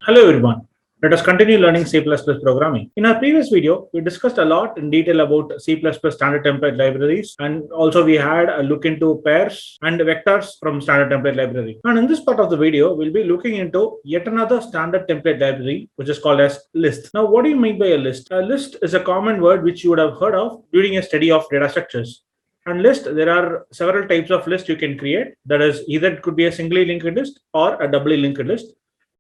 Hello everyone. Let us continue learning C++ programming. In our previous video, we discussed a lot in detail about C++ standard template libraries, and also we had a look into pairs and vectors from standard template library. And in this part of the video, we'll be looking into yet another standard template library, which is called as list. Now, what do you mean by a list? A list is a common word which you would have heard of during a study of data structures. And list, there are several types of list you can create. That is, either it could be a singly linked list or a doubly linked list,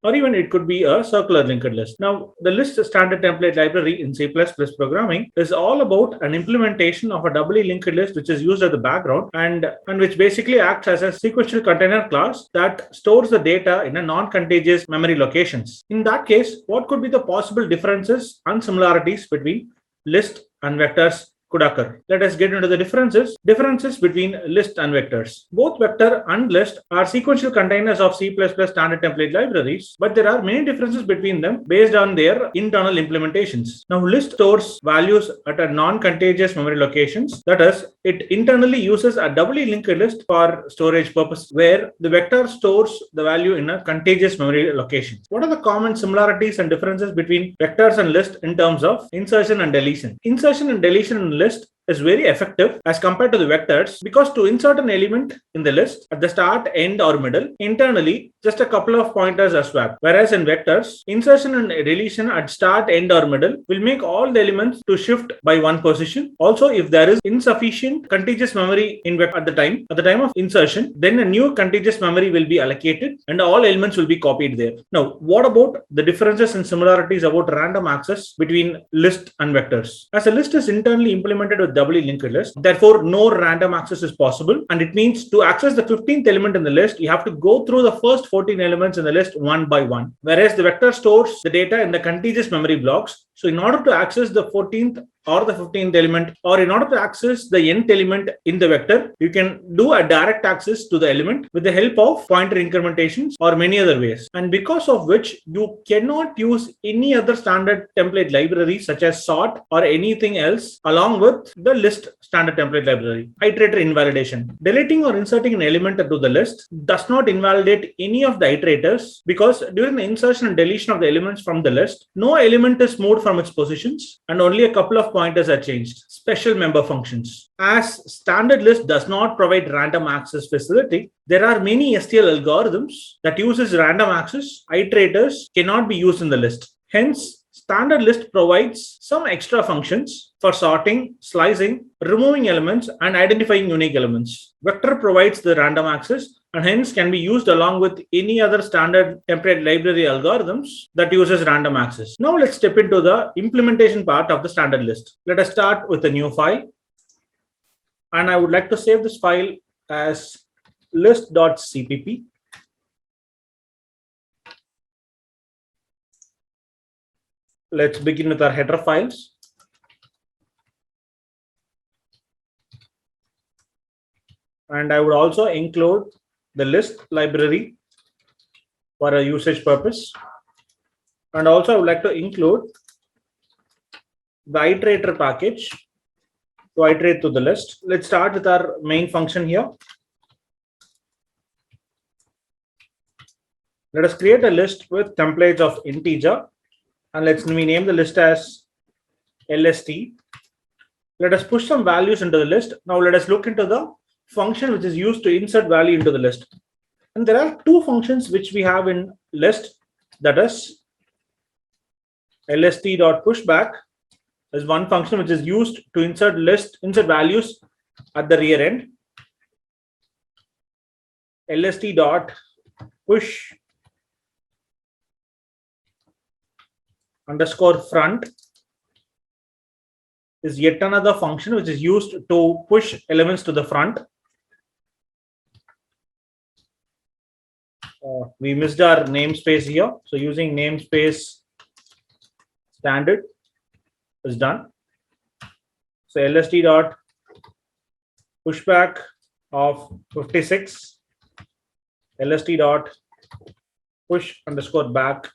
or even it could be a circular linked list. Now, the list standard template library in C++ programming is all about an implementation of a doubly linked list, which is used as the background and which basically acts as a sequential container class that stores the data in a non-contagious memory locations. In that case, what could be the possible differences and similarities between list and vectors could occur? Let us get into the differences between list and vectors. Both vector and list are sequential containers of C++ standard template libraries, but there are many differences between them based on their internal implementations. Now, list stores values at a non-contagious memory locations. That is, it internally uses a doubly linked list for storage purpose, where the vector stores the value in a contagious memory location. What are the common similarities and differences between vectors and list in terms of insertion and deletion? Insertion and deletion in list is very effective as compared to the vectors, because to insert an element in the list at the start, end, or middle, internally just a couple of pointers are swapped. Whereas in vectors, insertion and deletion at start, end, or middle will make all the elements to shift by one position. Also, if there is insufficient contiguous memory at the time of insertion, then a new contiguous memory will be allocated and all elements will be copied there. Now, what about the differences and similarities about random access between list and vectors? As a list is internally implemented with doubly linked list, therefore no random access is possible, and it means to access the 15th element in the list, you have to go through the first 14 elements in the list one by one. Whereas the vector stores the data in the contiguous memory blocks. So in order to access the 14th or the 15th element, or in order to access the nth element in the vector, you can do a direct access to the element with the help of pointer incrementations or many other ways. And because of which you cannot use any other standard template library such as sort or anything else along with the list standard template library. Iterator invalidation. Deleting or inserting an element into the list does not invalidate any of the iterators, because during the insertion and deletion of the elements from the list, no element is moved from its positions and only a couple of pointers are changed. Special member functions. As standard list does not provide random access facility, there are many STL algorithms that uses random access. Iterators cannot be used in the list. Hence, standard list provides some extra functions for sorting, slicing, removing elements, and identifying unique elements. Vector provides the random access and hence can be used along with any other standard template library algorithms that uses random access. Now let's step into the implementation part of the standard list. Let us start with a new file. And I would like to save this file as list.cpp. Let's begin with our header files. And I would also include the list library for a usage purpose. And also I would like to include the iterator package to iterate to the list. Let's start with our main function here. Let us create a list with templates of integer. And let's name the list as lst. Let us push some values into the list. Now let us look into the function which is used to insert value into the list. And there are two functions which we have in list. That is, lst.pushback is one function which is used to insert values at the rear end. lst.push underscore front is yet another function which is used to push elements to the front. We missed our namespace here. So using namespace standard is done. So lst.pushback of 56, lst.push underscore back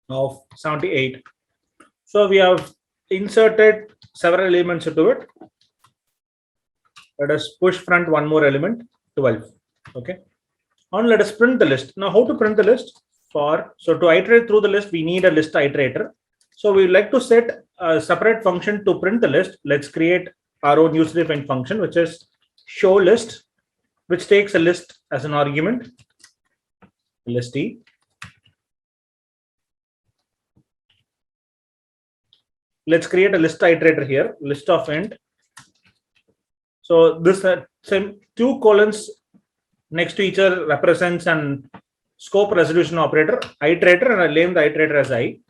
of 78. So we have inserted several elements into it. Let us push front one more element, 12. Okay. And let us print the list. Now, how to print the list? So to iterate through the list, we need a list iterator. So we like to set a separate function to print the list. Let's create our own user defined function, which is show list, which takes a list as an argument, list t. Let's create a list iterator here, list of int. So this same two colons next to each other represents an scope resolution operator, iterator, and I name the iterator as I.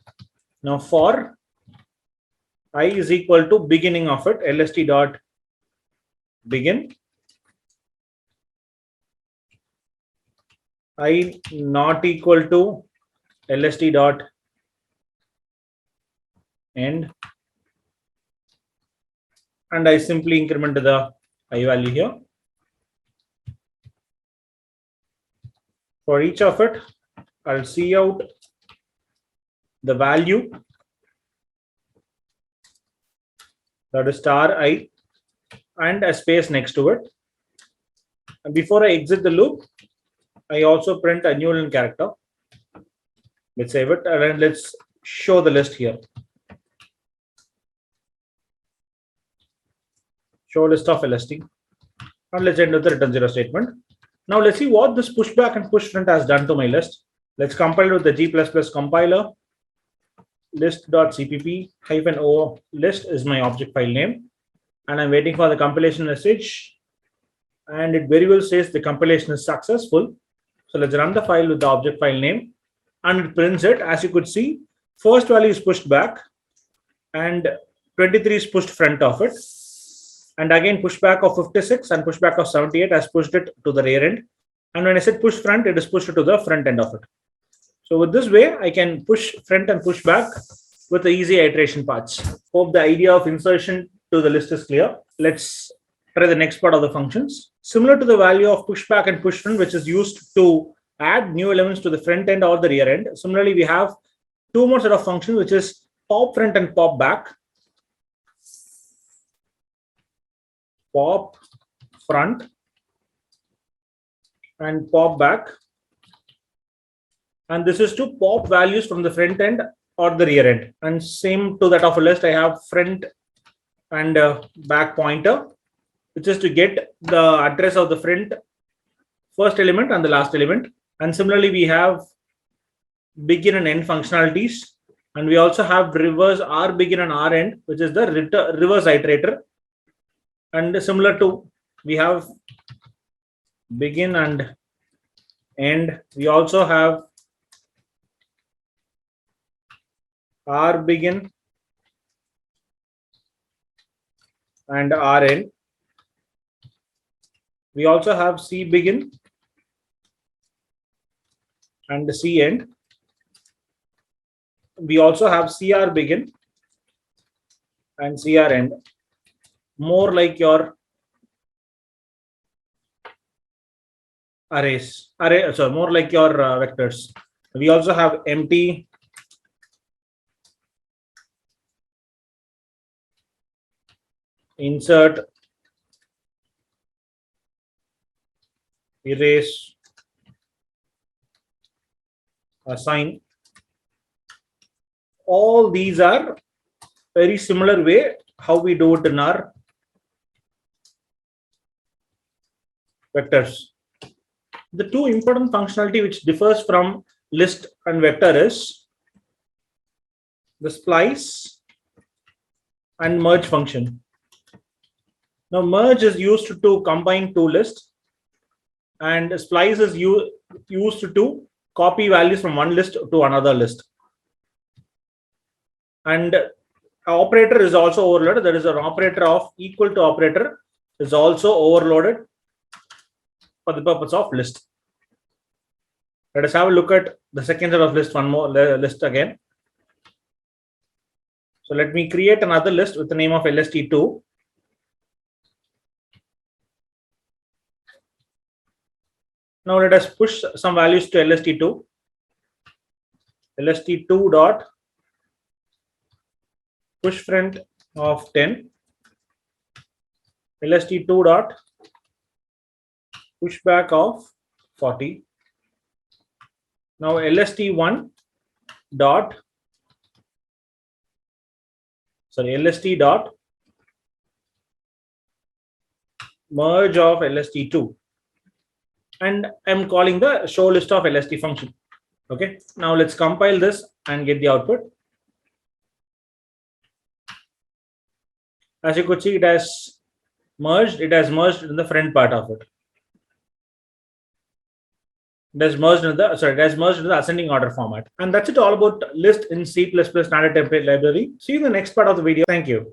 Now for I is equal to beginning of it, lst dot begin. I not equal to lst dot end, and I simply increment the I value here. For each of it, I'll see out the value, that is star I, and a space next to it. And before I exit the loop, I also print a new line character. Let's save it, and then let's show the list here. Show list of LST, and let's end with the return 0 statement. Now let's see what this pushback and push front has done to my list. Let's compile it with the G++ compiler. List.cpp-o list is my object file name, and I'm waiting for the compilation message, and it very well says the compilation is successful. So let's run the file with the object file name, and it prints it. As you could see, first value is pushed back and 23 is pushed front of it, and again pushback of 56 and pushback of 78 has pushed it to the rear end, and when I said push front, it is pushed to the front end of it. So with this way, I can push front and push back with the easy iteration parts. Hope the idea of insertion to the list is clear. Let's try the next part of the functions. Similar to the value of pushback and push front, which is used to add new elements to the front end or the rear end. Similarly, we have two more set of functions, which is pop front and pop back. Pop front and pop back. And this is to pop values from the front end or the rear end. And same to that of a list, I have front and back pointer, which is to get the address of the front first element and the last element. And similarly, we have begin and end functionalities. And we also have reverse R begin and R end, which is the reverse iterator. And similar to, we have begin and end. We also have R begin and R end. We also have C begin and C end. We also have CR begin and CR end. More like your arrays, more like your vectors. We also have empty, insert, erase, assign. All these are very similar way how we do it in our vectors. The two important functionality which differs from list and vector is the splice and merge function. Now merge is used to combine two lists, and splice is used to copy values from one list to another list. And operator is also overloaded. There is an operator of equal to operator is also overloaded for the purpose of list. Let us have a look at the second set of list, one more list again. So let me create another list with the name of LST2. Now let us push some values to LST2. LST2 dot push front of 10. LST2 dot pushback of 40. Now LST1 dot, LST dot merge of LST2, and I'm calling the show list of LST function. Okay, now let's compile this and get the output. As you could see, it has merged in the front part of it. It has merged in the ascending order format. And that's it all about list in C++ standard template library. See you in the next part of the video. Thank you.